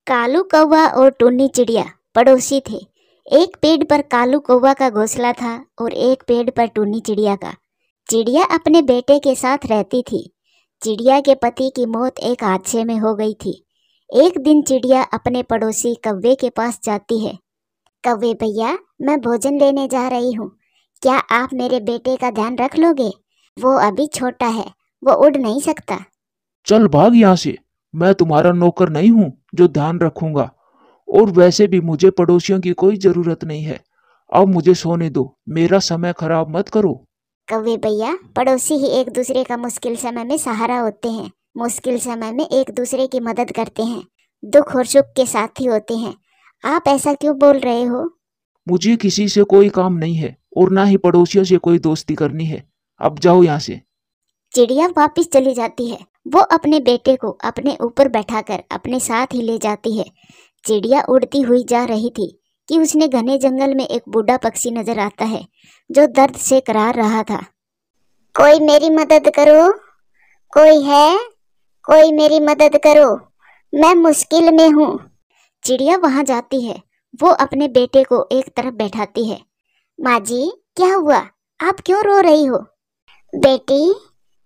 कालू कौवा और टुन्नी चिड़िया पड़ोसी थे। एक पेड़ पर कालू कौवा का घोंसला था और एक पेड़ पर टुन्नी चिड़िया का। चिड़िया अपने बेटे के साथ रहती थी। चिड़िया के पति की मौत एक हादसे में हो गई थी। एक दिन चिड़िया अपने पड़ोसी कौवे के पास जाती है। कौवे भैया, मैं भोजन लेने जा रही हूँ, क्या आप मेरे बेटे का ध्यान रख लोगे? वो अभी छोटा है, वो उड़ नहीं सकता। चल भाग यहाँ से, मैं तुम्हारा नौकर नहीं हूँ जो ध्यान रखूंगा। और वैसे भी मुझे पड़ोसियों की कोई जरूरत नहीं है। अब मुझे सोने दो, मेरा समय खराब मत करो। कौवे भैया, पड़ोसी ही एक दूसरे का मुश्किल समय में सहारा होते हैं। मुश्किल समय में एक दूसरे की मदद करते हैं, दुख और सुख के साथी होते हैं। आप ऐसा क्यों बोल रहे हो? मुझे किसी से कोई काम नहीं है और ना ही पड़ोसियों से कोई दोस्ती करनी है। अब जाओ यहाँ से। चिड़िया वापस चली जाती है। वो अपने बेटे को अपने ऊपर बैठाकर अपने साथ ही ले जाती है। चिड़िया उड़ती हुई जा रही थी कि उसने घने जंगल में एक बूढ़ा पक्षी नजर आता है जो दर्द से कराह रहा था। कोई मेरी मदद करो, कोई है? कोई मेरी मदद करो, मैं मुश्किल में हूँ। चिड़िया वहां जाती है। वो अपने बेटे को एक तरफ बैठाती है। माँ जी, क्या हुआ? आप क्यों रो रही हो? बेटी,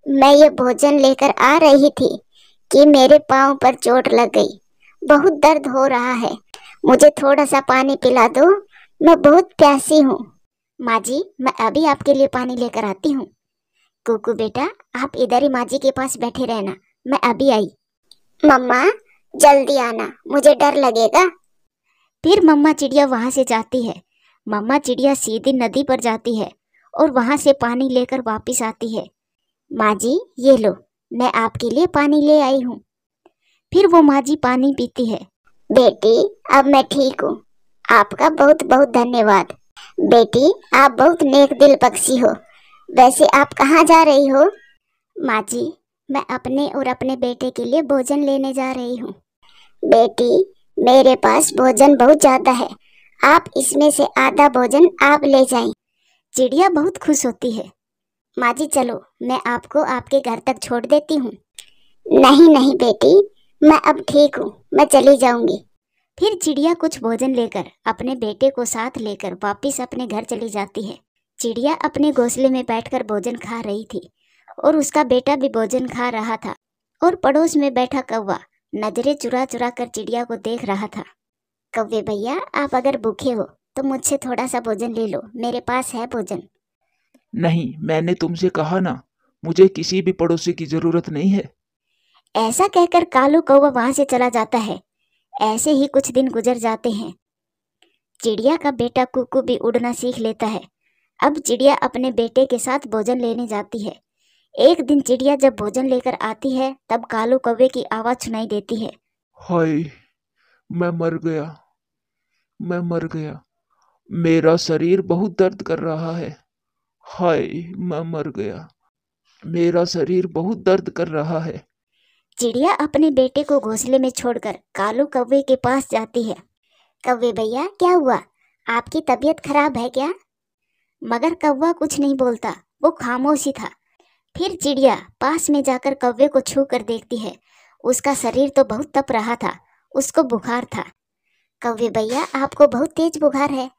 मैं ये भोजन लेकर आ रही थी कि मेरे पाँव पर चोट लग गई। बहुत दर्द हो रहा है, मुझे थोड़ा सा पानी पिला दो, मैं बहुत प्यासी हूँ। माँ जी, मैं अभी आपके लिए पानी लेकर आती हूँ। कुकू बेटा, आप इधर ही माँ जी के पास बैठे रहना, मैं अभी आई। मम्मा, जल्दी आना, मुझे डर लगेगा। फिर मम्मा चिड़िया वहां से जाती है। मम्मा चिड़िया सीधी नदी पर जाती है और वहां से पानी लेकर वापस आती है। माँ जी, ये लो, मैं आपके लिए पानी ले आई हूँ। फिर वो माँ जी पानी पीती है। बेटी, अब मैं ठीक हूँ, आपका बहुत बहुत धन्यवाद। बेटी, आप बहुत नेक दिल पक्षी हो। वैसे आप कहाँ जा रही हो? माँ जी, मैं अपने और अपने बेटे के लिए भोजन लेने जा रही हूँ। बेटी, मेरे पास भोजन बहुत ज्यादा है, आप इसमें से आधा भोजन आप ले जाएं। चिड़िया बहुत खुश होती है। माँ जी चलो, मैं आपको आपके घर तक छोड़ देती हूँ। नहीं नहीं बेटी, मैं अब ठीक हूँ, मैं चली जाऊंगी। फिर चिड़िया कुछ भोजन लेकर अपने बेटे को साथ लेकर वापस अपने घर चली जाती है। चिड़िया अपने घोंसले में बैठकर भोजन खा रही थी और उसका बेटा भी भोजन खा रहा था। और पड़ोस में बैठा कौवा नजरें चुरा चुरा कर चिड़िया को देख रहा था। कौवे भैया, आप अगर भूखे हो तो मुझसे थोड़ा सा भोजन ले लो, मेरे पास है भोजन। नहीं, मैंने तुमसे कहा ना, मुझे किसी भी पड़ोसी की जरूरत नहीं है। ऐसा कहकर कालू कौवा वहां से चला जाता है। ऐसे ही कुछ दिन गुजर जाते हैं। चिड़िया का बेटा कुकू भी उड़ना सीख लेता है। अब चिड़िया अपने बेटे के साथ भोजन लेने जाती है। एक दिन चिड़िया जब भोजन लेकर आती है तब कालू कौवे की आवाज सुनाई देती है। हाय, मैं मर गया, मैं मर गया, मेरा शरीर बहुत दर्द कर रहा है। हाय, मैं मर गया, मेरा शरीर बहुत दर्द कर रहा है। चिड़िया अपने बेटे को घोंसले में छोड़कर कालू कौवे के पास जाती है। कौवे भैया, क्या हुआ? आपकी तबीयत खराब है क्या? मगर कौवा कुछ नहीं बोलता, वो खामोश ही था। फिर चिड़िया पास में जाकर कौवे को छू कर देखती है। उसका शरीर तो बहुत तप रहा था, उसको बुखार था। कौवे भैया, आपको बहुत तेज बुखार है,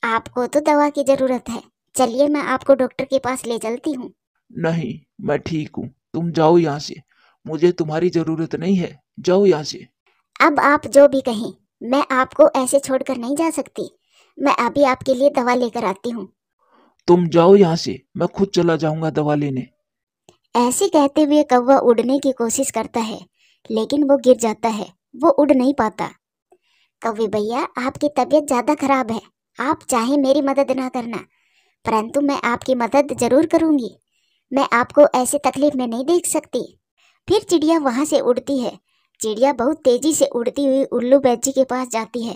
आपको तो दवा की जरूरत है। चलिए, मैं आपको डॉक्टर के पास ले चलती हूँ। नहीं, मैं ठीक हूँ, तुम जाओ यहाँ से, मुझे तुम्हारी जरूरत नहीं है, जाओ यहाँ से। अब आप जो भी कहें, मैं आपको ऐसे छोड़कर नहीं जा सकती। मैं अभी आपके लिए दवा लेकर आती हूँ। तुम जाओ यहाँ से, मैं खुद चला जाऊंगा दवा लेने। ऐसे कहते हुए कौवा उड़ने की कोशिश करता है, लेकिन वो गिर जाता है, वो उड़ नहीं पाता। कौवे भैया, आपकी तबीयत ज्यादा खराब है, आप चाहे मेरी मदद ना करना, परंतु मैं आपकी मदद जरूर करूंगी। मैं आपको ऐसे तकलीफ में नहीं देख सकती। फिर चिड़िया वहां से उड़ती है। चिड़िया बहुत तेजी से उड़ती हुई उल्लू बैजी के पास जाती है।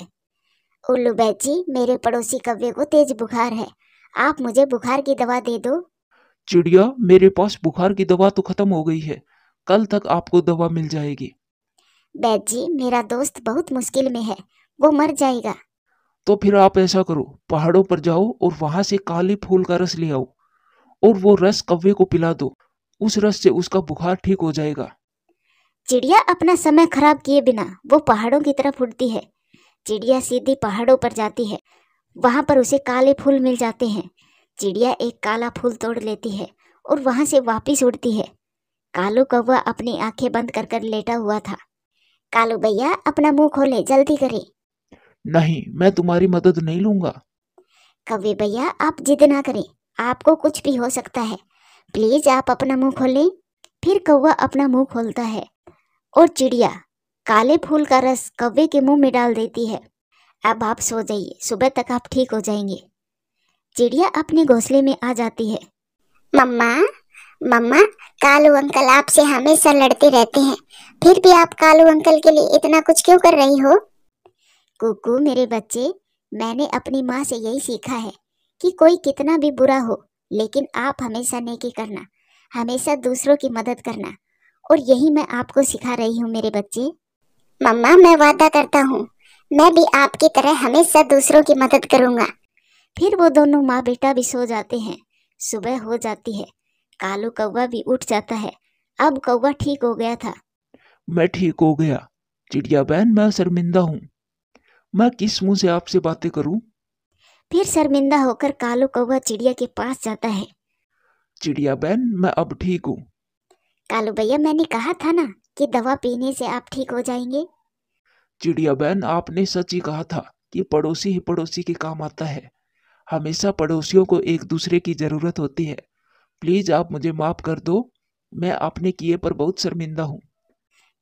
उल्लू बैजी, मेरे पड़ोसी कौवे को तेज बुखार है, आप मुझे बुखार की दवा दे दो। चिड़िया, मेरे पास बुखार की दवा तो खत्म हो गई है, कल तक आपको दवा मिल जाएगी। बैजी, मेरा दोस्त बहुत मुश्किल में है, वो मर जाएगा। तो फिर आप ऐसा करो, पहाड़ों पर जाओ और वहां से काली फूल का रस ले आओ और वो रस कौवे को पिला दो। उस रस से उसका बुखार ठीक हो जाएगा। चिड़िया अपना समय खराब किए बिना वो पहाड़ों की तरफ उड़ती है। चिड़िया सीधी पहाड़ों पर जाती है। वहां पर उसे काले फूल मिल जाते हैं। चिड़िया एक काला फूल तोड़ लेती है और वहां से वापस उड़ती है। कालू कौवा अपनी आंखें बंद कर कर लेटा हुआ था। कालू भैया अपना मुंह खोले, जल्दी करें। नहीं, मैं तुम्हारी मदद नहीं लूंगा। कौवे भैया आप जिद ना करें, आपको कुछ भी हो सकता है, प्लीज आप अपना मुंह खोलें। फिर कौवा अपना मुंह खोलता है और चिड़िया काले फूल का रस कौवे के मुंह में डाल देती है। अब आप सो जाइए, सुबह तक आप ठीक हो जाएंगे। चिड़िया अपने घोंसले में आ जाती है। मम्मा मम्मा, कालू अंकल आपसे हमेशा लड़ते रहते हैं, फिर भी आप कालू अंकल के लिए इतना कुछ क्यों कर रही हो? कुकू मेरे बच्चे, मैंने अपनी माँ से यही सीखा है कि कोई कितना भी बुरा हो, लेकिन आप हमेशा नेकी करना, हमेशा दूसरों की मदद करना, और यही मैं आपको सिखा रही हूँ मेरे बच्चे। मम्मा मैं वादा करता हूँ, मैं भी आपकी तरह हमेशा दूसरों की मदद करूँगा। फिर वो दोनों माँ बेटा भी सो जाते हैं। सुबह हो जाती है। कालू कौवा भी उठ जाता है। अब कौवा ठीक हो गया था। मैं ठीक हो गया। चिड़िया बहन, मैं शर्मिंदा हूँ। मैं किस मुंह से आपसे बातें करूं? फिर शर्मिंदा होकर कालू कौवा चिड़िया के पास जाता है। चिड़िया बहन, मैं अब ठीक हूँ। कालू भैया मैंने कहा था ना कि दवा पीने से आप ठीक हो जाएंगे। चिड़िया बहन, आपने सच ही कहा था कि पड़ोसी ही पड़ोसी के काम आता है। हमेशा पड़ोसियों को एक दूसरे की जरूरत होती है। प्लीज आप मुझे माफ कर दो, मैं आपने किए पर बहुत शर्मिंदा हूँ।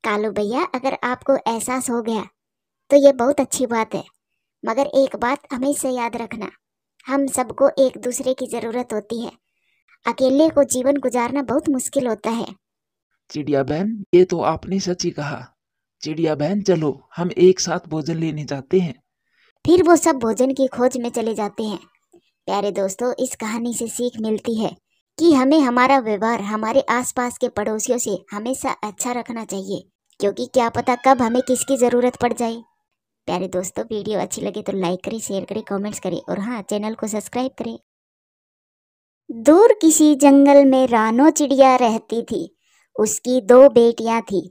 कालू भैया अगर आपको एहसास हो गया तो ये बहुत अच्छी बात है, मगर एक बात हमेशा याद रखना, हम सबको एक दूसरे की जरूरत होती है। अकेले को जीवन गुजारना बहुत मुश्किल होता है। चिड़िया बहन, ये तो आपने सच ही कहा। चिड़िया बहन चलो, हम एक साथ भोजन लेने जाते हैं। फिर वो सब भोजन की खोज में चले जाते हैं। प्यारे दोस्तों, इस कहानी से सीख मिलती है कि हमें हमारा व्यवहार हमारे आसपास के पड़ोसियों से हमेशा अच्छा रखना चाहिए, क्योंकि क्या पता कब हमें किसकी ज़रूरत पड़ जाए। प्यारे दोस्तों, वीडियो अच्छी लगे तो लाइक करें, शेयर करें, कमेंट्स करें और हाँ, चैनल को सब्सक्राइब करें। दूर किसी जंगल में रानो चिड़िया रहती थी। उसकी 2 बेटियां थी।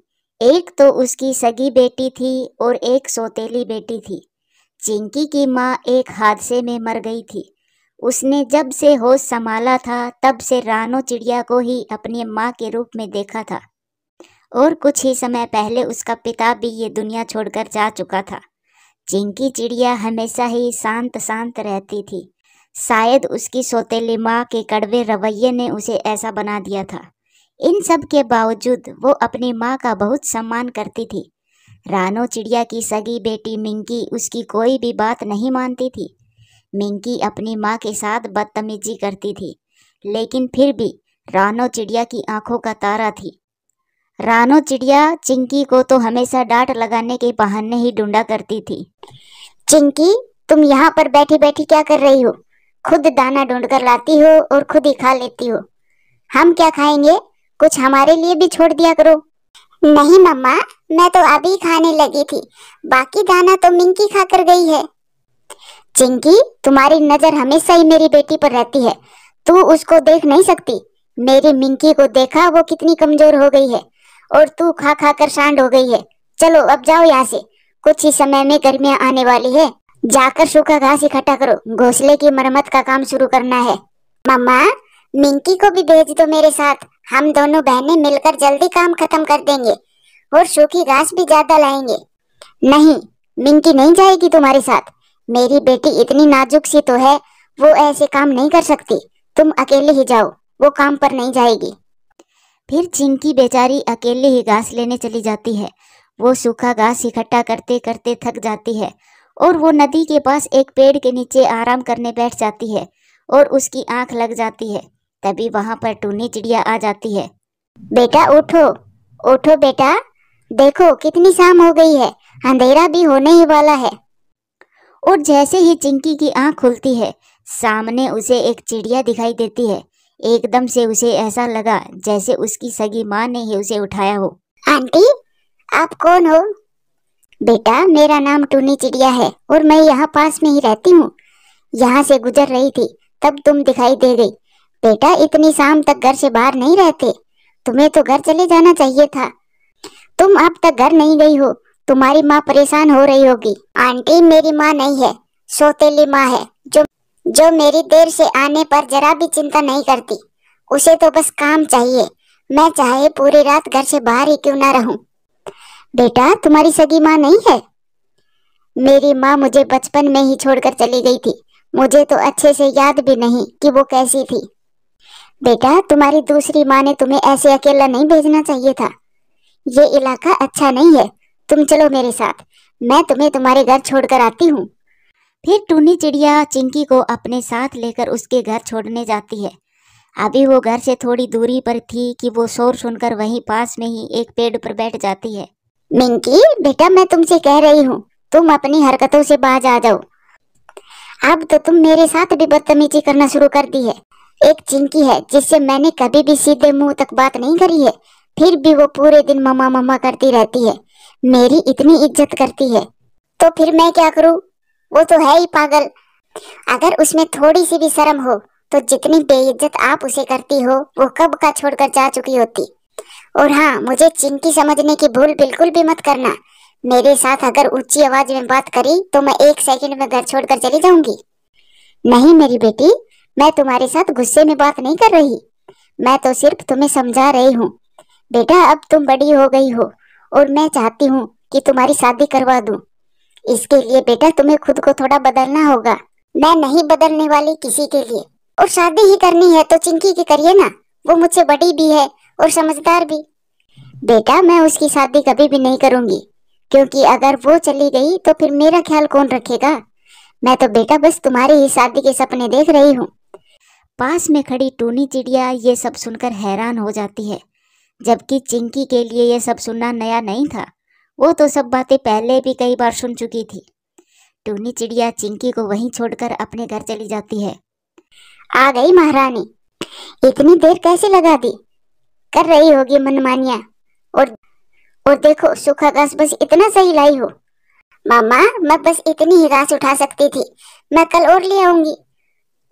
एक तो उसकी सगी बेटी थी और एक सौतेली बेटी थी। चिंकी की माँ एक हादसे में मर गई थी। उसने जब से होश संभाला था तब से रानो चिड़िया को ही अपनी माँ के रूप में देखा था, और कुछ ही समय पहले उसका पिता भी ये दुनिया छोड़कर जा चुका था। चिंकी चिड़िया हमेशा ही शांत शांत रहती थी। शायद उसकी सौतेली माँ के कड़वे रवैये ने उसे ऐसा बना दिया था। इन सब के बावजूद वो अपनी माँ का बहुत सम्मान करती थी। रानो चिड़िया की सगी बेटी मिंकी उसकी कोई भी बात नहीं मानती थी। मिंकी अपनी माँ के साथ बदतमीजी करती थी, लेकिन फिर भी रानो चिड़िया की आंखों का तारा थी। रानो चिड़िया चिंकी को तो हमेशा डांट लगाने के बहाने ही ढूंढा करती थी। चिंकी, तुम यहाँ पर बैठी बैठी क्या कर रही हो? खुद दाना ढूंढ कर लाती हो और खुद ही खा लेती हो। हम क्या खाएंगे? कुछ हमारे लिए भी छोड़ दिया करो। नहीं मम्मा, मैं तो अभी खाने लगी थी, बाकी दाना तो मिंकी खा कर गई है। चिंकी, तुम्हारी नजर हमेशा ही मेरी बेटी पर रहती है, तू उसको देख नहीं सकती? मेरी मिंकी को देखा, वो कितनी कमजोर हो गई है और तू खा खा कर सांड हो गई है। चलो अब जाओ यहाँ से, कुछ ही समय में गर्मियाँ आने वाली है। जाकर सूखा घास इकट्ठा करो, घोंसले की मरम्मत का काम शुरू करना है। मम्मा, मिंकी को भी भेज दो मेरे साथ, हम दोनों बहनें मिलकर जल्दी काम खत्म कर देंगे और सूखी घास भी ज्यादा लाएंगे। नहीं, मिंकी नहीं जाएगी तुम्हारे साथ। मेरी बेटी इतनी नाजुक सी तो है, वो ऐसे काम नहीं कर सकती। तुम अकेले ही जाओ, वो काम पर नहीं जाएगी। फिर चिंकी बेचारी अकेले ही घास लेने चली जाती है। वो सूखा घास इकट्ठा करते करते थक जाती है और वो नदी के पास एक पेड़ के नीचे आराम करने बैठ जाती है और उसकी आंख लग जाती है। तभी वहां पर टूनी चिड़िया आ जाती है। बेटा उठो, उठो बेटा, देखो कितनी शाम हो गई है, अंधेरा भी होने ही वाला है। और जैसे ही चिंकी की आंख खुलती है, सामने उसे एक चिड़िया दिखाई देती है। एकदम से उसे ऐसा लगा जैसे उसकी सगी माँ ने ही उसे उठाया हो। आंटी, आप कौन हो? बेटा, मेरा नाम टूनी चिड़िया है और मैं यहाँ पास में ही रहती हूँ। यहाँ से गुजर रही थी तब तुम दिखाई दे गई। बेटा, इतनी शाम तक घर से बाहर नहीं रहते, तुम्हें तो घर चले जाना चाहिए था। तुम अब तक घर नहीं गई हो, तुम्हारी माँ परेशान हो रही होगी। आंटी मेरी माँ नहीं है, सौतेली माँ है, जो मेरी देर से आने पर जरा भी चिंता नहीं करती। उसे तो बस काम चाहिए, मैं चाहे पूरी रात घर से बाहर ही क्यों ना रहूं। बेटा तुम्हारी सगी माँ नहीं है? मेरी माँ मुझे बचपन में ही छोड़कर चली गई थी, मुझे तो अच्छे से याद भी नहीं कि वो कैसी थी। बेटा तुम्हारी दूसरी माँ ने तुम्हें ऐसे अकेला नहीं भेजना चाहिए था। ये इलाका अच्छा नहीं है, तुम चलो मेरे साथ, मैं तुम्हें तुम्हारे घर छोड़कर आती हूँ। फिर टूनी चिड़िया चिंकी को अपने साथ लेकर उसके घर छोड़ने जाती है। अभी वो घर से थोड़ी दूरी पर थी कि वो शोर सुनकर वहीं पास में ही एक पेड़ पर बैठ जाती है। मिंकी बेटा मैं तुमसे कह रही हूँ, तुम अपनी हरकतों से बाज आ जाओ। अब तो तुम मेरे साथ भी बदतमीजी करना शुरू कर दी है। एक चिंकी है जिससे मैंने कभी भी सीधे मुंह तक बात नहीं करी है, फिर भी वो पूरे दिन मम्मा मम्मा करती रहती है, मेरी इतनी इज्जत करती है। तो फिर मैं क्या करूँ? वो तो है ही पागल। अगर उसमें थोड़ी सी भी शर्म हो तो जितनी बेइज्जत आप उसे करती हो वो कब का छोड़कर जा चुकी होती। और हाँ, मुझे चिंकी समझने की भूल बिल्कुल भी मत करना। मेरे साथ अगर ऊंची आवाज में बात करी तो मैं 1 सेकंड में घर छोड़कर चली जाऊंगी। नहीं मेरी बेटी, मैं तुम्हारे साथ गुस्से में बात नहीं कर रही, मैं तो सिर्फ तुम्हें समझा रही हूँ। बेटा अब तुम बड़ी हो गई हो और मैं चाहती हूँ कि तुम्हारी शादी करवा दूं। इसके लिए बेटा तुम्हें खुद को थोड़ा बदलना होगा। मैं नहीं बदलने वाली किसी के लिए, और शादी ही करनी है तो चिंकी की करिए ना, वो मुझसे बड़ी भी है और समझदार भी। बेटा मैं उसकी शादी कभी भी नहीं करूंगी, क्योंकि अगर वो चली गई तो फिर मेरा ख्याल कौन रखेगा। मैं तो बेटा बस तुम्हारी ही शादी के सपने देख रही हूँ। पास में खड़ी टूनी चिड़िया ये सब सुनकर हैरान हो जाती है, जबकि चिंकी के लिए ये सब सुनना नया नहीं था। वो तो सब बातें पहले भी कई बार सुन चुकी थी। टूनी चिड़िया चिंकी को वहीं छोड़कर अपने घर चली जाती है। आ गई महारानी, इतनी देर कैसे लगा दी? कर रही होगी मनमानियां। और देखो सूखा घास बस इतना सही लाई हो। मामा मैं बस इतनी ही घास उठा सकती थी, मैं कल और ले आऊंगी।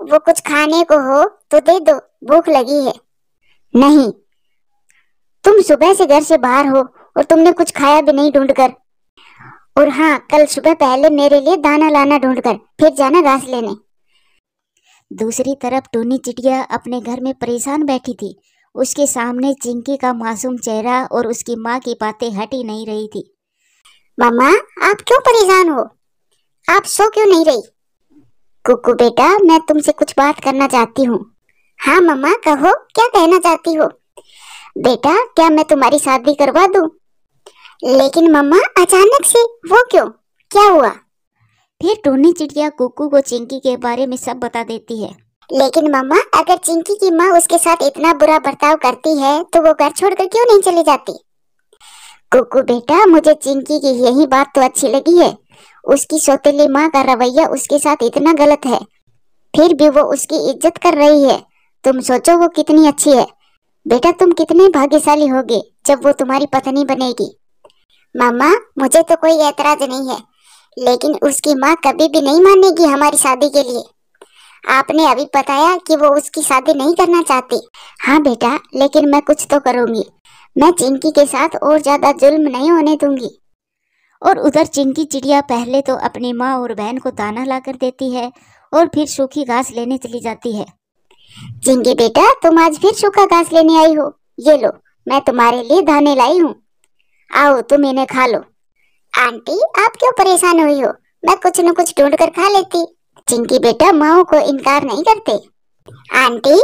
वो कुछ खाने को हो तो दे दो, भूख लगी है। नहीं, तुम सुबह से घर से बाहर हो और तुमने कुछ खाया भी नहीं ढूंढकर। और हाँ, कल सुबह पहले मेरे लिए दाना लाना ढूंढकर, फिर जाना घास लेने। दूसरी तरफ टूनी चिड़िया अपने घर में परेशान बैठी थी। उसके सामने चिंकी का मासूम चेहरा और उसकी माँ की बातें हट ही नहीं रही थी। मामा आप क्यों परेशान हो? आप सो क्यों नहीं रही? कुकू बेटा मैं तुमसे कुछ बात करना चाहती हूँ। हाँ मामा कहो, क्या कहना चाहती हो? बेटा क्या मैं तुम्हारी शादी करवा दूं? लेकिन मम्मा अचानक से, वो क्यों, क्या हुआ? फिर टूनी चिड़िया कुकू को चिंकी के बारे में सब बता देती है। लेकिन मम्मा अगर चिंकी की माँ उसके साथ इतना बुरा बर्ताव करती है तो वो घर छोड़कर क्यों नहीं चली जाती? कुकू बेटा मुझे चिंकी की यही बात तो अच्छी लगी है, उसकी सौतेली माँ का रवैया उसके साथ इतना गलत है, फिर भी वो उसकी इज्जत कर रही है। तुम सोचो वो कितनी अच्छी है। बेटा तुम कितने भाग्यशाली होगे जब वो तुम्हारी पत्नी बनेगी। मामा मुझे तो कोई ऐतराज नहीं है, लेकिन उसकी माँ कभी भी नहीं मानेगी हमारी शादी के लिए। आपने अभी बताया कि वो उसकी शादी नहीं करना चाहती। हाँ बेटा, लेकिन मैं कुछ तो करूंगी, मैं चिंकी के साथ और ज्यादा जुल्म नहीं होने दूंगी। और उधर चिंकी चिड़िया पहले तो अपनी माँ और बहन को दाना ला कर देती है और फिर सूखी घास लेने चली जाती है। चिंकी बेटा तुम आज फिर सूखा घास लेने आई हो, ये लो मैं तुम्हारे लिए दाने लाई हूँ, आओ तुम इन्हें खा लो। आंटी आप क्यों परेशान हुई हो, मैं कुछ न कुछ ढूंढ कर खा लेती। चिंकी बेटा माओ को इनकार नहीं करते। आंटी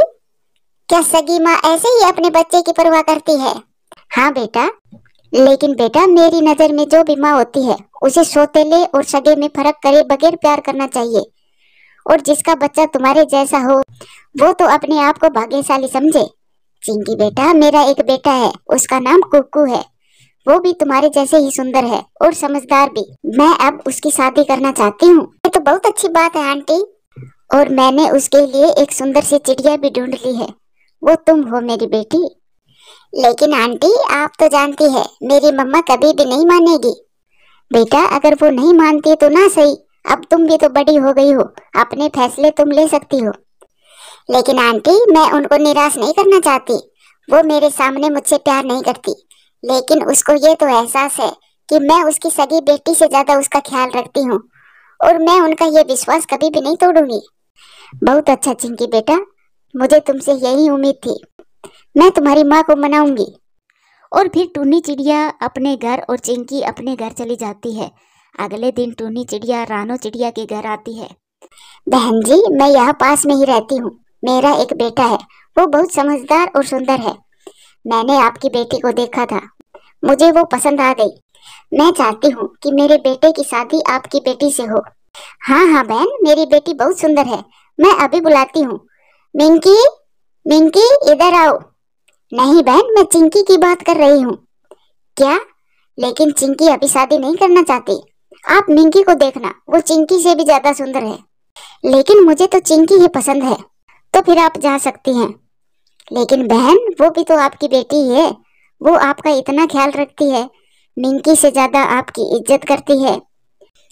क्या सगी माँ ऐसे ही अपने बच्चे की परवाह करती है? हाँ बेटा, लेकिन बेटा मेरी नजर में जो भी माँ होती है उसे सौतेले और सगे में फर्क करे बगैर प्यार करना चाहिए। और जिसका बच्चा तुम्हारे जैसा हो वो तो अपने आप को भाग्यशाली समझे। चिंकी बेटा मेरा एक बेटा है, उसका नाम कुकू है, वो भी तुम्हारे जैसे ही सुंदर है और समझदार भी। मैं अब उसकी शादी करना चाहती हूँ। ये तो बहुत अच्छी बात है आंटी, और मैंने उसके लिए एक सुंदर सी चिड़िया भी ढूंढ ली है, वो तुम हो मेरी बेटी। लेकिन आंटी आप तो जानती है मेरी मम्मा कभी भी नहीं मानेगी। बेटा अगर वो नहीं मानती तो ना सही, अब तुम भी तो बड़ी हो गई हो, अपने फैसले तुम ले सकती हो। लेकिन आंटी मैं उनको निराश नहीं करना चाहती, वो मेरे सामने मुझसे प्यार नहीं करती, लेकिन उसको ये तो एहसास है कि मैं उसकी सगी बेटी से ज्यादा उसका ख्याल रखती हूँ और मैं उनका ये विश्वास कभी भी नहीं तोड़ूंगी। बहुत अच्छा चिंकी बेटा, मुझे तुमसे यही उम्मीद थी। मैं तुम्हारी माँ को मनाऊंगी। और फिर टूनी चिड़िया अपने घर और चिंकी अपने घर चली जाती है। अगले दिन टूनी चिड़िया रानो चिड़िया के घर आती है। बहन जी, मैं यहाँ पास में ही रहती हूँ। मेरा एक बेटा है, वो बहुत समझदार और सुंदर है। मैंने आपकी बेटी को देखा था, मुझे वो पसंद आ गई। मैं चाहती हूँ कि मेरे बेटे की शादी आपकी बेटी से हो। हाँ हाँ बहन, मेरी बेटी बहुत सुंदर है। मैं अभी बुलाती हूँ। मिंकी, मिंकी इधर आओ। नहीं बहन, मैं चिंकी की बात कर रही हूँ। क्या? लेकिन चिंकी अभी शादी नहीं करना चाहती। आप मिंकी को देखना, वो चिंकी से भी ज्यादा सुंदर है। लेकिन मुझे तो चिंकी ही पसंद है। तो फिर आप जा सकती हैं। लेकिन बहन, वो भी तो आपकी बेटी है। वो आपका इतना ख्याल रखती है, मिंकी से ज्यादा आपकी इज्जत करती है।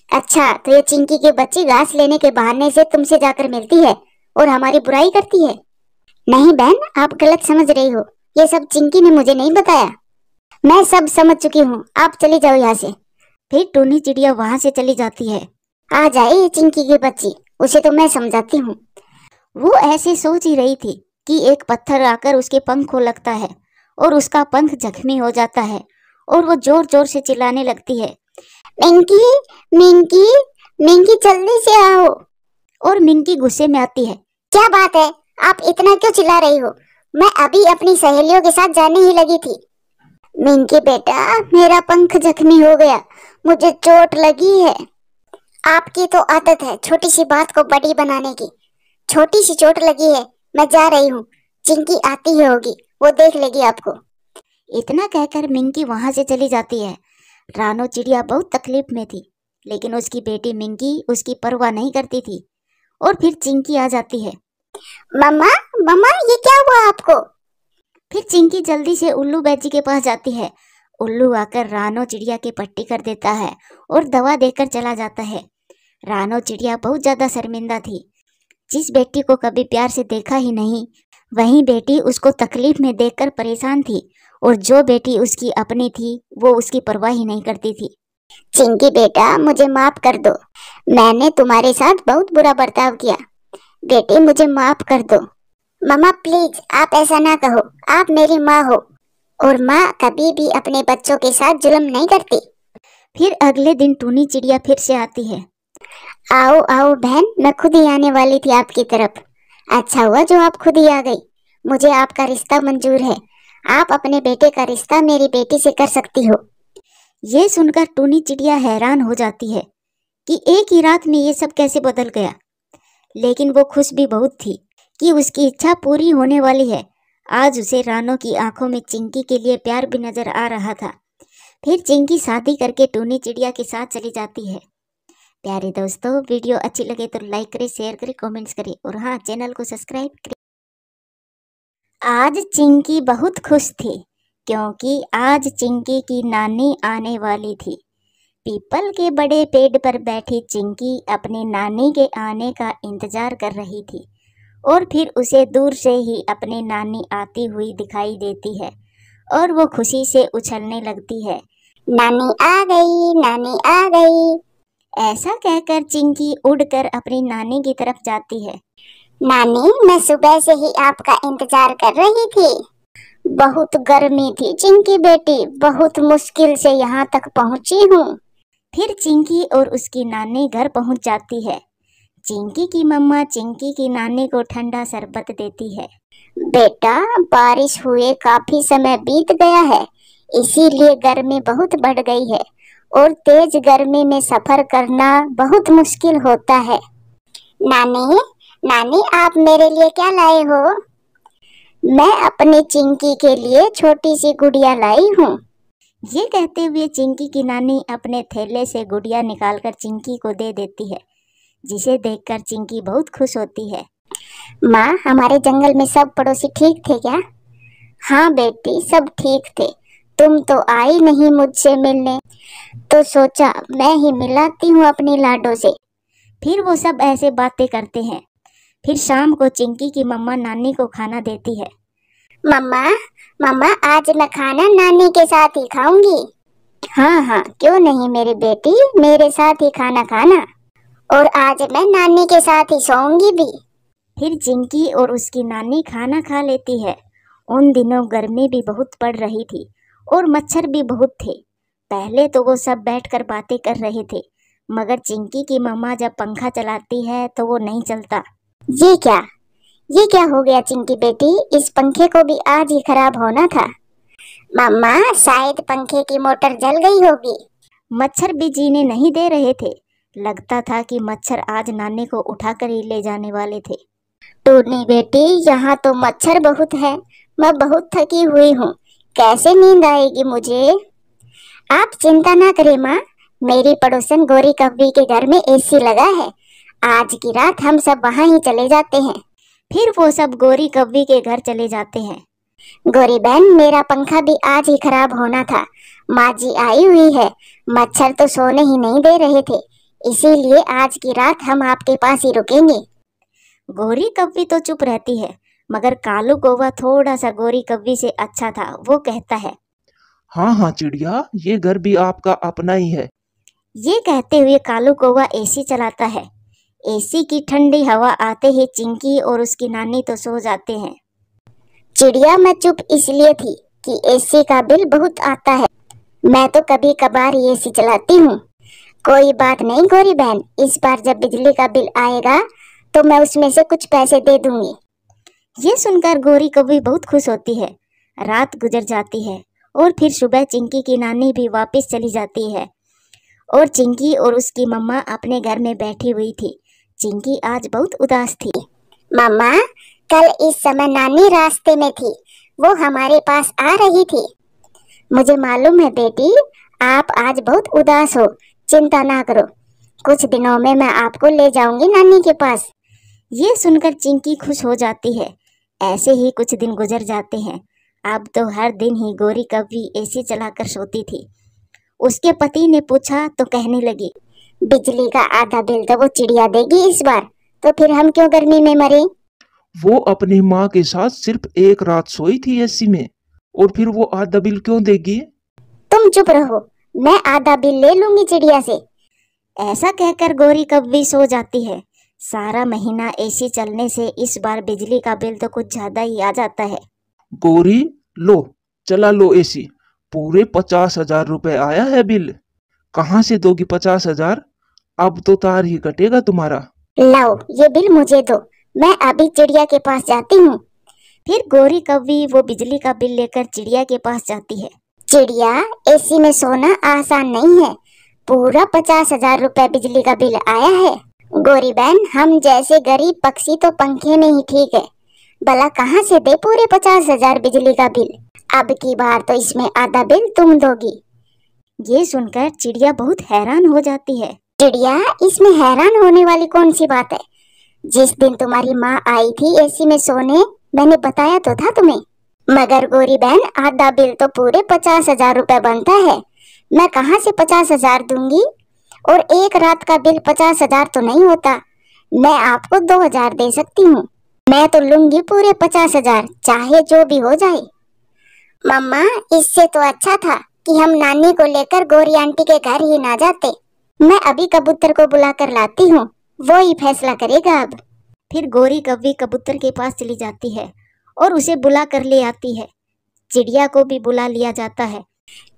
अच्छा, तो ये चिंकी के बच्ची घास लेने के बहाने से तुमसे जाकर मिलती है और हमारी बुराई करती है। नहीं बहन, आप गलत समझ रही हो। ये सब चिंकी ने मुझे नहीं बताया। मैं सब समझ चुकी हूँ, आप चली जाओ यहाँ से। फिर टूनी चिड़िया वहां से चली जाती है। आ जाए ये चिंकी की बच्ची, उसे तो मैं समझाती हूँ। वो ऐसे सोच ही रही थी कि एक पत्थर आकर उसके पंख को लगता है और उसका पंख जख्मी हो जाता है और वो जोर जोर से चिल्लाने लगती है, मिंकी, मिंकी, मिंकी जल्दी से आओ। और मिंकी गुस्से में आती है। क्या बात है, आप इतना क्यों चिल्ला रही हो? मैं अभी अपनी सहेलियों के साथ जाने ही लगी थी। मिंकी बेटा, मेरा पंख जख्मी हो गया, मुझे चोट लगी है। आपकी तो आदत है छोटी सी बात को बड़ी बनाने की। छोटी सी चोट लगी है, मैं जा रही हूँ। चिंकी आती ही होगी, वो देख लेगी आपको। इतना कहकर मिंकी वहां से चली जाती है। रानो चिड़िया बहुत तकलीफ में थी, लेकिन उसकी बेटी मिंकी उसकी परवाह नहीं करती थी। और फिर चिंकी आ जाती है। मम्मा, मम्मा, ये क्या हुआ आपको? फिर चिंकी जल्दी से उल्लू बैजी के पास जाती है। उल्लू आकर रानो चिड़िया की पट्टी कर देता है और दवा देकर चला जाता है। रानो चिड़िया बहुत ज्यादा शर्मिंदा थी। जिस बेटी को कभी प्यार से देखा ही नहीं, वही बेटी उसको तकलीफ में देखकर परेशान थी, और जो बेटी उसकी अपनी थी वो उसकी परवाह ही नहीं करती थी। चिंकी बेटा, मुझे माफ कर दो। मैंने तुम्हारे साथ बहुत बुरा बर्ताव किया। बेटी, मुझे माफ कर दो। मम्मा प्लीज, आप ऐसा ना कहो। आप मेरी माँ हो और माँ कभी भी अपने बच्चों के साथ जुल्म नहीं करती। फिर अगले दिन टूनी चिड़िया फिर से आती है। आओ आओ बहन, मैं खुद ही आने वाली थी आपकी तरफ। अच्छा हुआ जो आप खुद ही आ गई। मुझे आपका रिश्ता मंजूर है। आप अपने बेटे का रिश्ता मेरी बेटी से कर सकती हो। ये सुनकर टूनी चिड़िया हैरान हो जाती है कि एक ही रात में ये सब कैसे बदल गया। लेकिन वो खुश भी बहुत थी कि उसकी इच्छा पूरी होने वाली है। आज उसे रानो की आंखों में चिंकी के लिए प्यार भी नजर आ रहा था। फिर चिंकी शादी करके टूनी चिड़िया के साथ चली जाती है। प्यारे दोस्तों, वीडियो अच्छी लगे तो लाइक करें, शेयर करें, कमेंट्स करें और हाँ, चैनल को सब्सक्राइब करें। आज चिंकी बहुत खुश थी क्योंकि आज चिंकी की नानी आने वाली थी। पीपल के बड़े पेड़ पर बैठी चिंकी अपनी नानी के आने का इंतजार कर रही थी और फिर उसे दूर से ही अपनी नानी आती हुई दिखाई देती है और वो खुशी से उछलने लगती है। नानी आ गई, नानी आ गई। ऐसा कहकर चिंकी उड़कर अपनी नानी की तरफ जाती है। नानी, मैं सुबह से ही आपका इंतजार कर रही थी। बहुत गर्मी थी चिंकी बेटी, बहुत मुश्किल से यहाँ तक पहुँची हूँ। फिर चिंकी और उसकी नानी घर पहुँच जाती है। चिंकी की मम्मा चिंकी की नानी को ठंडा शरबत देती है। बेटा, बारिश हुए काफी समय बीत गया है, इसीलिए गर्मी बहुत बढ़ गई है और तेज गर्मी में सफर करना बहुत मुश्किल होता है। नानी, नानी, आप मेरे लिए क्या लाए हो? मैं अपनी चिंकी के लिए छोटी सी गुड़िया लाई हूँ। ये कहते हुए चिंकी की नानी अपने थैले से गुड़िया निकालकर चिंकी को दे देती है, जिसे देखकर चिंकी बहुत खुश होती है। माँ, हमारे जंगल में सब पड़ोसी ठीक थे क्या? हाँ बेटी, सब ठीक थे। तुम तो आई नहीं मुझसे मिलने, तो सोचा मैं ही मिलाती हूँ अपनी लाडो से। फिर वो सब ऐसे बातें करते हैं। फिर शाम को चिंकी की मम्मा नानी को खाना देती है। मम्मा, मम्मा आज मैं खाना नानी के साथ ही खाऊंगी। हाँ हाँ, क्यों नहीं मेरी बेटी, मेरे साथ ही खाना खाना। और आज मैं नानी के साथ ही सोऊंगी भी। फिर चिंकी और उसकी नानी खाना खा लेती है। उन दिनों गर्मी भी बहुत पड़ रही थी और मच्छर भी बहुत थे। पहले तो वो सब बैठकर बातें कर रहे थे, मगर चिंकी की मम्मा जब पंखा चलाती है तो वो नहीं चलता। ये क्या हो गया चिंकी बेटी, इस पंखे को भी आज ही खराब होना था। मम्मा, शायद पंखे की मोटर जल गई होगी। मच्छर भी जीने नहीं दे रहे थे। लगता था कि मच्छर आज नानी को उठाकर ही ले जाने वाले थे। टूनी बेटी, यहाँ तो मच्छर बहुत है। मैं बहुत थकी हुई हूँ, कैसे नींद आएगी मुझे। आप चिंता ना करें माँ, मेरी पड़ोसन गौरी कव्वी के घर में एसी लगा है। आज की रात हम सब वहाँ ही चले जाते हैं। फिर वो सब गौरी कव्वी के घर चले जाते हैं। गौरी बहन, मेरा पंखा भी आज ही खराब होना था। माँ जी आई हुई है, मच्छर तो सोने ही नहीं दे रहे थे, इसीलिए आज की रात हम आपके पास ही रुकेंगे। गौरी कव्वी तो चुप रहती है, मगर कालू कौवा थोड़ा सा गौरी कव्वी से अच्छा था। वो कहता है, हाँ हाँ चिड़िया, ये घर भी आपका अपना ही है। ये कहते हुए कालू कौवा एसी चलाता है। एसी की ठंडी हवा आते ही चिंकी और उसकी नानी तो सो जाते हैं। चिड़िया, मैं चुप इसलिए थी कि एसी का बिल बहुत आता है। मैं तो कभी कभार एसी चलाती हूँ। कोई बात नहीं गौरी बहन, इस बार जब बिजली का बिल आएगा तो मैं उसमें से कुछ पैसे दे दूंगी। ये सुनकर गौरी कव्वी बहुत खुश होती है। रात गुजर जाती है और फिर सुबह चिंकी की नानी भी वापस चली जाती है और चिंकी और उसकी मम्मा अपने घर में बैठी हुई थी। चिंकी आज बहुत उदास थी। मम्मा, कल इस समय नानी रास्ते में थी, वो हमारे पास आ रही थी। मुझे मालूम है बेटी, आप आज बहुत उदास हो। चिंता ना करो, कुछ दिनों में मैं आपको ले जाऊंगी नानी के पास। ये सुनकर चिंकी खुश हो जाती है। ऐसे ही कुछ दिन गुजर जाते हैं। अब तो हर दिन ही गौरी कव्वी एसी चलाकर सोती थी। उसके पति ने पूछा तो कहने लगी, बिजली का आधा बिल तो वो चिड़िया देगी इस बार, तो फिर हम क्यों गर्मी में मरे। वो अपनी माँ के साथ सिर्फ एक रात सोई थी एसी में, और फिर वो आधा बिल क्यों देगी। तुम चुप रहो, मैं आधा बिल ले लूंगी चिड़िया से। ऐसा कहकर गौरी कव्वी सो जाती है। सारा महीना एसी चलने से इस बार बिजली का बिल तो कुछ ज्यादा ही आ जाता है। गौरी, लो चला लो एसी, पूरे 50,000 रुपए आया है बिल। कहाँ से दोगी 50,000? अब तो तार ही कटेगा तुम्हारा। लाओ ये बिल मुझे दो, मैं अभी चिड़िया के पास जाती हूँ। फिर गौरी कव्वी वो बिजली का बिल लेकर चिड़िया के पास जाती है। चिड़िया, एसी में सोना आसान नहीं है, पूरा 50,000 रुपए बिजली का बिल आया है। गौरी बहन, हम जैसे गरीब पक्षी तो पंखे में ही ठीक है, भला कहाँ से दे पूरे 50,000 बिजली का बिल। अब की बार तो इसमें आधा बिल तुम दोगी। ये सुनकर चिड़िया बहुत हैरान हो जाती है। चिड़िया, इसमें हैरान होने वाली कौन सी बात है। जिस दिन तुम्हारी माँ आई थी एसी में सोने, मैंने बताया तो था तुम्हें। मगर गौरी बहन, आधा बिल तो पूरे 50,000 रुपए बनता है, मैं कहाँ से 50,000 दूंगी। और एक रात का बिल 50,000 तो नहीं होता, मैं आपको 2,000 दे सकती हूँ। मैं तो लूंगी पूरे 50,000, चाहे जो भी हो जाए। मम्मा, इससे तो अच्छा था कि हम नानी को लेकर गौरी आंटी के घर ही ना जाते। मैं अभी कबूतर को बुला कर लाती हूँ, वो ही फैसला करेगा अब। फिर गौरी कव्वी कबूतर के पास चली जाती है और उसे बुला कर ले आती है। चिड़िया को भी बुला लिया जाता है।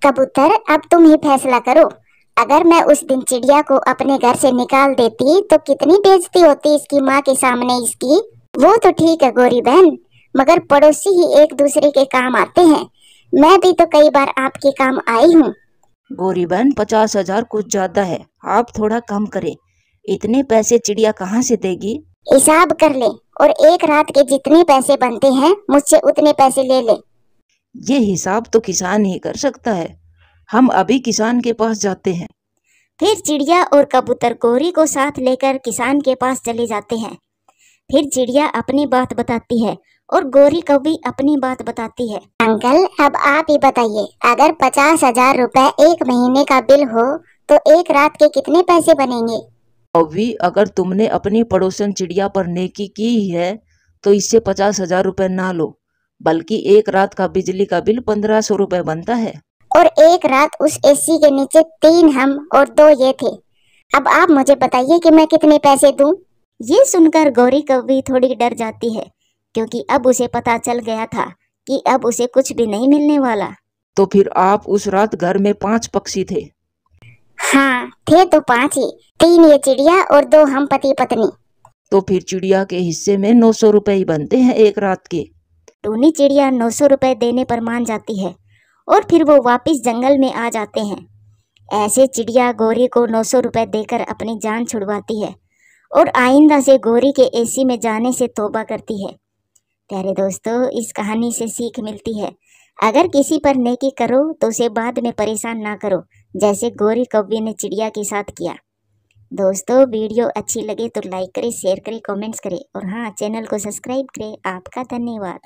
कबूतर, अब तुम ही फैसला करो। अगर मैं उस दिन चिड़िया को अपने घर से निकाल देती तो कितनी बेइज्जती होती इसकी माँ के सामने इसकी। वो तो ठीक है गौरी बहन, मगर पड़ोसी ही एक दूसरे के काम आते हैं। मैं भी तो कई बार आपके काम आई हूँ। गौरी बहन, 50,000 कुछ ज्यादा है, आप थोड़ा कम करें। इतने पैसे चिड़िया कहाँ से देगी। हिसाब कर ले और एक रात के जितने पैसे बनते हैं मुझसे उतने पैसे ले ले। ये हिसाब तो किसान ही कर सकता है, हम अभी किसान के पास जाते हैं। फिर चिड़िया और कबूतर गौरी को साथ लेकर किसान के पास चले जाते हैं। फिर चिड़िया अपनी बात बताती है और गौरी कव्वी अपनी बात बताती है। अंकल, अब आप ही बताइए, अगर 50,000 रुपए एक महीने का बिल हो तो एक रात के कितने पैसे बनेंगे। कव्वी, अगर तुमने अपनी पड़ोसन चिड़िया पर नेकी की ही है तो इससे 50,000 रुपए ना लो। बल्कि एक रात का बिजली का बिल 1500 रुपए बनता है। और एक रात उस एसी के नीचे 3 हम और 2 ये थे। अब आप मुझे बताइए कि मैं कितने पैसे दूं? ये सुनकर गौरी कौवी थोड़ी डर जाती है, क्योंकि अब उसे पता चल गया था कि अब उसे कुछ भी नहीं मिलने वाला। तो फिर आप उस रात घर में 5 पक्षी थे? हाँ, थे तो 5 ही, 3 ये चिड़िया और 2 हम पति पत्नी। तो फिर चिड़िया के हिस्से में 900 रुपए ही बनते हैं एक रात के। टूनी चिड़िया 900 रुपए देने पर मान जाती है और फिर वो वापस जंगल में आ जाते हैं। ऐसे चिड़िया गौरी को 900 रुपए देकर अपनी जान छुड़वाती है और आइंदा से गौरी के एसी में जाने से तौबा करती है। प्यारे दोस्तों, इस कहानी से सीख मिलती है, अगर किसी पर नेकी करो तो उसे बाद में परेशान ना करो, जैसे गौरी कौवी ने चिड़िया के साथ किया। दोस्तों, वीडियो अच्छी लगे तो लाइक करें, शेयर करें, कमेंट्स करें और हाँ, चैनल को सब्सक्राइब करें। आपका धन्यवाद।